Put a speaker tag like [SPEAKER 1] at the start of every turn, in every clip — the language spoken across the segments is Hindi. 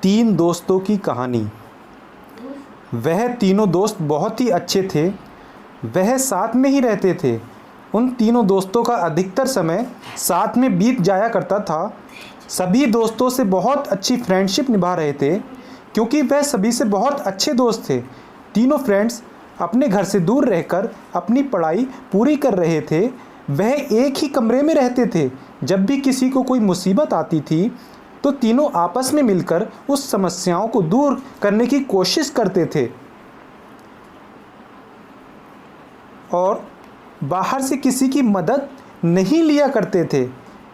[SPEAKER 1] तीन दोस्तों की कहानी। वह तीनों दोस्त बहुत ही अच्छे थे। वह साथ में ही रहते थे। उन तीनों दोस्तों का अधिकतर समय साथ में बीत जाया करता था। सभी दोस्तों से बहुत अच्छी फ्रेंडशिप निभा रहे थे क्योंकि वह सभी से बहुत अच्छे दोस्त थे। तीनों फ्रेंड्स अपने घर से दूर रहकर अपनी पढ़ाई पूरी कर रहे थे। वह एक ही कमरे में रहते थे। जब भी किसी को कोई मुसीबत आती थी तो तीनों आपस में मिलकर उस समस्याओं को दूर करने की कोशिश करते थे और बाहर से किसी की मदद नहीं लिया करते थे।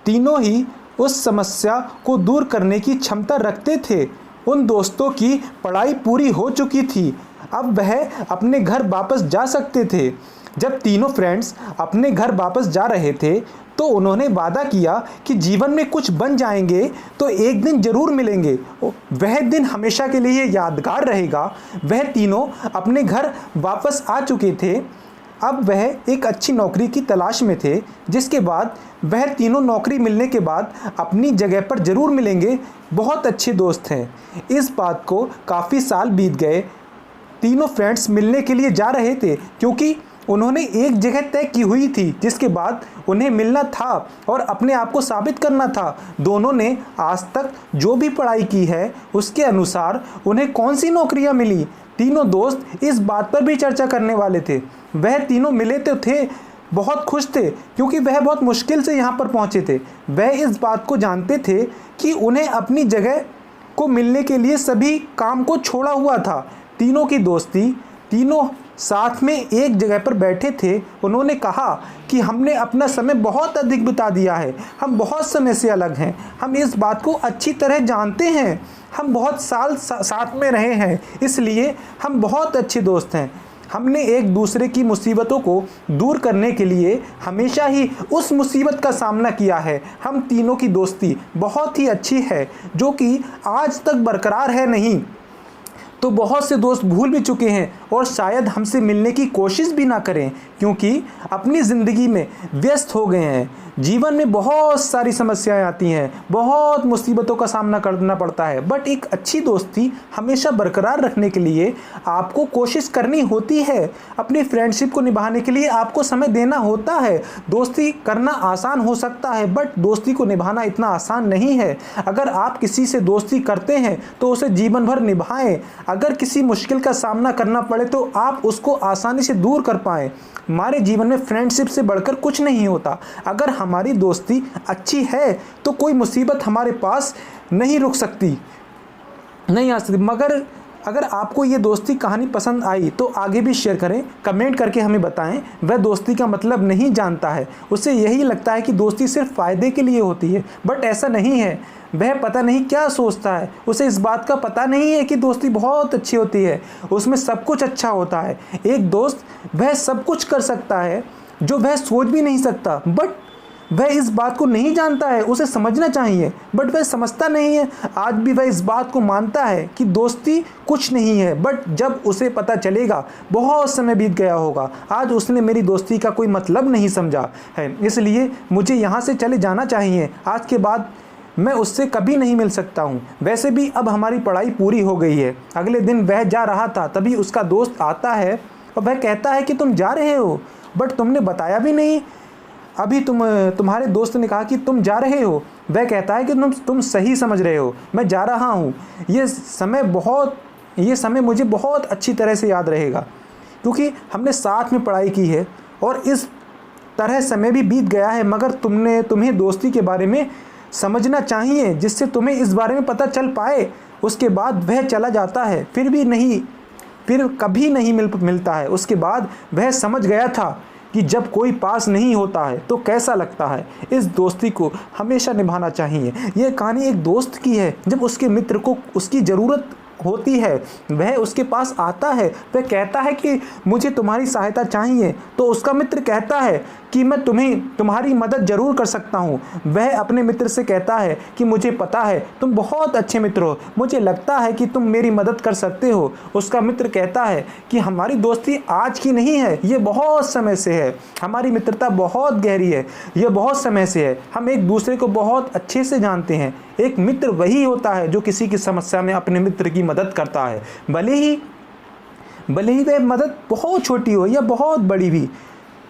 [SPEAKER 1] तीनों ही उस समस्या को दूर करने की क्षमता रखते थे। उन दोस्तों की पढ़ाई पूरी हो चुकी थी। अब वह अपने घर वापस जा सकते थे। जब तीनों फ्रेंड्स अपने घर वापस जा रहे थे तो उन्होंने वादा किया कि जीवन में कुछ बन जाएंगे तो एक दिन ज़रूर मिलेंगे। वह दिन हमेशा के लिए यादगार रहेगा। वह तीनों अपने घर वापस आ चुके थे। अब वह एक अच्छी नौकरी की तलाश में थे, जिसके बाद वह तीनों नौकरी मिलने के बाद अपनी जगह पर ज़रूर मिलेंगे। बहुत अच्छे दोस्त हैं। इस बात को काफ़ी साल बीत गए। तीनों फ्रेंड्स मिलने के लिए जा रहे थे क्योंकि उन्होंने एक जगह तय की हुई थी जिसके बाद उन्हें मिलना था और अपने आप को साबित करना था। दोनों ने आज तक जो भी पढ़ाई की है उसके अनुसार उन्हें कौन सी नौकरियां मिली। तीनों दोस्त इस बात पर भी चर्चा करने वाले थे। वह तीनों मिले तो थे, बहुत खुश थे क्योंकि वह बहुत मुश्किल से यहाँ पर पहुँचे थे। वह इस बात को जानते थे कि उन्हें अपनी जगह को मिलने के लिए सभी काम को छोड़ा हुआ था। तीनों की दोस्ती, तीनों साथ में एक जगह पर बैठे थे। उन्होंने कहा कि हमने अपना समय बहुत अधिक बिता दिया है। हम बहुत समय से अलग हैं। हम इस बात को अच्छी तरह जानते हैं। हम बहुत साल साथ में रहे हैं, इसलिए हम बहुत अच्छे दोस्त हैं। हमने एक दूसरे की मुसीबतों को दूर करने के लिए हमेशा ही उस मुसीबत का सामना किया है। हम तीनों की दोस्ती बहुत ही अच्छी है जो कि आज तक बरकरार है। नहीं तो बहुत से दोस्त भूल भी चुके हैं और शायद हमसे मिलने की कोशिश भी ना करें क्योंकि अपनी ज़िंदगी में व्यस्त हो गए हैं। जीवन में बहुत सारी समस्याएं आती हैं, बहुत मुसीबतों का सामना करना पड़ता है। बट एक अच्छी दोस्ती हमेशा बरकरार रखने के लिए आपको कोशिश करनी होती है। अपनी फ्रेंडशिप को निभाने के लिए आपको समय देना होता है। दोस्ती करना आसान हो सकता है बट दोस्ती को निभाना इतना आसान नहीं है। अगर आप किसी से दोस्ती करते हैं तो उसे जीवन भर निभाएं। अगर किसी मुश्किल का सामना करना पड़े तो आप उसको आसानी से दूर कर पाएं। हमारे जीवन में फ्रेंडशिप से बढ़कर कुछ नहीं होता। अगर हमारी दोस्ती अच्छी है तो कोई मुसीबत हमारे पास नहीं रुक सकती, नहीं आ सकती। मगर अगर आपको ये दोस्ती कहानी पसंद आई तो आगे भी शेयर करें, कमेंट करके हमें बताएं। वह दोस्ती का मतलब नहीं जानता है, उसे यही लगता है कि दोस्ती सिर्फ फ़ायदे के लिए होती है, बट ऐसा नहीं है। वह पता नहीं क्या सोचता है, उसे इस बात का पता नहीं है कि दोस्ती बहुत अच्छी होती है, उसमें सब कुछ अच्छा होता है। एक दोस्त वह सब कुछ कर सकता है जो वह सोच भी नहीं सकता, बट वह इस बात को नहीं जानता है। उसे समझना चाहिए बट वह समझता नहीं है। आज भी वह इस बात को मानता है कि दोस्ती कुछ नहीं है, बट जब उसे पता चलेगा बहुत समय बीत गया होगा। आज उसने मेरी दोस्ती का कोई मतलब नहीं समझा है, इसलिए मुझे यहाँ से चले जाना चाहिए। आज के बाद मैं उससे कभी नहीं मिल सकता हूँ। वैसे भी अब हमारी पढ़ाई पूरी हो गई है। अगले दिन वह जा रहा था, तभी उसका दोस्त आता है और वह कहता है कि तुम जा रहे हो बट तुमने बताया भी नहीं। अभी तुम्हारे दोस्त ने कहा कि तुम जा रहे हो। वह कहता है कि तुम सही समझ रहे हो, मैं जा रहा हूँ। ये समय मुझे बहुत अच्छी तरह से याद रहेगा क्योंकि हमने साथ में पढ़ाई की है और इस तरह समय भी बीत गया है। मगर तुम्हें दोस्ती के बारे में समझना चाहिए जिससे तुम्हें इस बारे में पता चल पाए। उसके बाद वह चला जाता है, फिर कभी नहीं मिलता है। उसके बाद वह समझ गया था कि जब कोई पास नहीं होता है तो कैसा लगता है। इस दोस्ती को हमेशा निभाना चाहिए। यह कहानी एक दोस्त की है जब उसके मित्र को उसकी ज़रूरत होती है वह उसके पास आता है, वह कहता है कि मुझे तुम्हारी सहायता चाहिए, तो उसका मित्र कहता है कि मैं तुम्हारी मदद ज़रूर कर सकता हूँ। वह अपने मित्र से कहता है कि मुझे पता है तुम बहुत अच्छे मित्र हो, मुझे लगता है कि तुम मेरी मदद कर सकते हो। उसका मित्र कहता है कि हमारी दोस्ती आज की नहीं है, ये बहुत समय से है, हमारी मित्रता बहुत गहरी है, ये बहुत समय से है, हम एक दूसरे को बहुत अच्छे से जानते हैं। एक मित्र वही होता है जो किसी की समस्या में अपने मित्र की मदद करता है, भले ही वह मदद बहुत छोटी हो या बहुत बड़ी भी,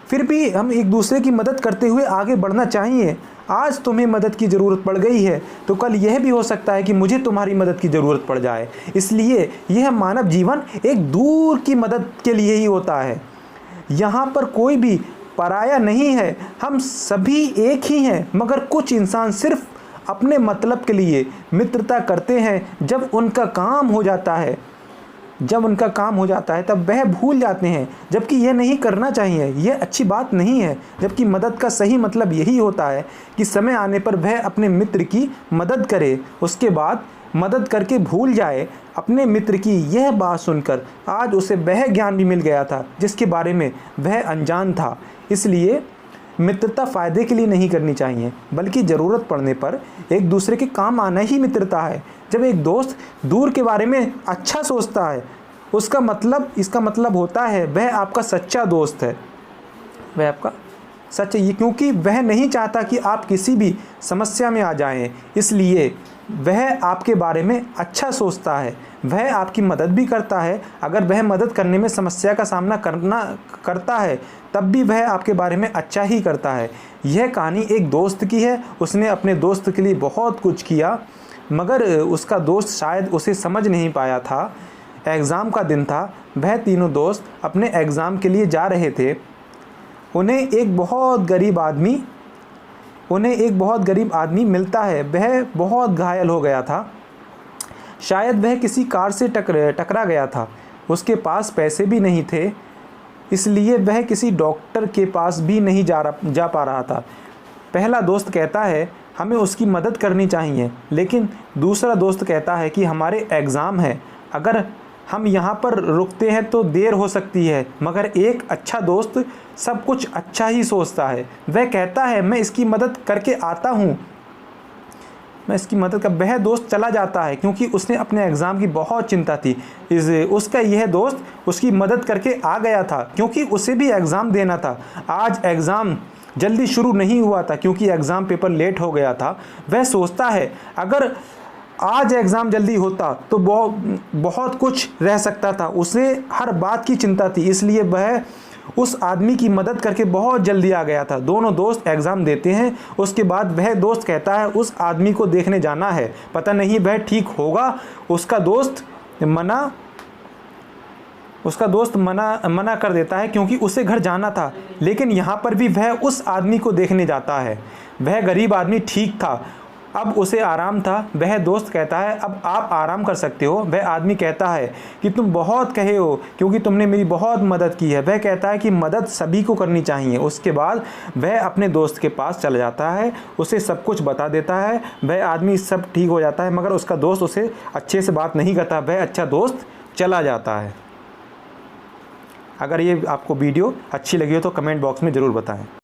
[SPEAKER 1] फिर भी हम एक दूसरे की मदद करते हुए आगे बढ़ना चाहिए। आज तुम्हें मदद की ज़रूरत पड़ गई है तो कल यह भी हो सकता है कि मुझे तुम्हारी मदद की ज़रूरत पड़ जाए। इसलिए यह मानव जीवन एक दूर की मदद के लिए ही होता है। यहाँ पर कोई भी पराया नहीं है, हम सभी एक ही हैं, मगर कुछ इंसान सिर्फ अपने मतलब के लिए मित्रता करते हैं। जब उनका काम हो जाता है तब वह भूल जाते हैं, जबकि यह नहीं करना चाहिए, यह अच्छी बात नहीं है। जबकि मदद का सही मतलब यही होता है कि समय आने पर वह अपने मित्र की मदद करे, उसके बाद मदद करके भूल जाए। अपने मित्र की यह बात सुनकर आज उसे वह ज्ञान भी मिल गया था जिसके बारे में वह अनजान था। इसलिए मित्रता फ़ायदे के लिए नहीं करनी चाहिए, बल्कि ज़रूरत पड़ने पर एक दूसरे के काम आना ही मित्रता है। जब एक दोस्त दूर के बारे में अच्छा सोचता है, इसका मतलब होता है वह आपका सच्चा दोस्त है, वह आपका सच्चा, ये क्योंकि वह नहीं चाहता कि आप किसी भी समस्या में आ जाएं। इसलिए वह आपके बारे में अच्छा सोचता है, वह आपकी मदद भी करता है। अगर वह मदद करने में समस्या का सामना करता है तब भी वह आपके बारे में अच्छा ही करता है। यह कहानी एक दोस्त की है। उसने अपने दोस्त के लिए बहुत कुछ किया, मगर उसका दोस्त शायद उसे समझ नहीं पाया था। एग्ज़ाम का दिन था, वह तीनों दोस्त अपने एग्ज़ाम के लिए जा रहे थे। उन्हें एक बहुत गरीब आदमी मिलता है। वह बहुत घायल हो गया था, शायद वह किसी कार से टकरा गया था। उसके पास पैसे भी नहीं थे, इसलिए वह किसी डॉक्टर के पास भी नहीं जा पा रहा था। पहला दोस्त कहता है हमें उसकी मदद करनी चाहिए, लेकिन दूसरा दोस्त कहता है कि हमारे एग्ज़ाम है, अगर हम यहाँ पर रुकते हैं तो देर हो सकती है। मगर एक अच्छा दोस्त सब कुछ अच्छा ही सोचता है। वह कहता है मैं इसकी मदद करके आता हूँ, वह दोस्त चला जाता है क्योंकि उसने अपने एग्ज़ाम की बहुत चिंता थी। उसका यह दोस्त उसकी मदद करके आ गया था क्योंकि उसे भी एग्ज़ाम देना था। आज एग्ज़ाम जल्दी शुरू नहीं हुआ था क्योंकि एग्ज़ाम पेपर लेट हो गया था। वह सोचता है अगर आज एग्ज़ाम जल्दी होता तो बहुत कुछ रह सकता था। उसे हर बात की चिंता थी, इसलिए वह उस आदमी की मदद करके बहुत जल्दी आ गया था। दोनों दोस्त एग्ज़ाम देते हैं। उसके बाद वह दोस्त कहता है उस आदमी को देखने जाना है, पता नहीं वह ठीक होगा। उसका दोस्त मना कर देता है क्योंकि उसे घर जाना था। लेकिन यहाँ पर भी वह उस आदमी को देखने जाता है। वह गरीब आदमी ठीक था, अब उसे आराम था। वह दोस्त कहता है अब आप आराम कर सकते हो। वह आदमी कहता है कि तुम बहुत कहे हो क्योंकि तुमने मेरी बहुत मदद की है। वह कहता है कि मदद सभी को करनी चाहिए। उसके बाद वह अपने दोस्त के पास चला जाता है, उसे सब कुछ बता देता है। वह आदमी सब ठीक हो जाता है, मगर उसका दोस्त उसे अच्छे से बात नहीं करता। वह अच्छा दोस्त चला जाता है। अगर ये आपको वीडियो अच्छी लगी हो तो कमेंट बॉक्स में ज़रूर बताएं।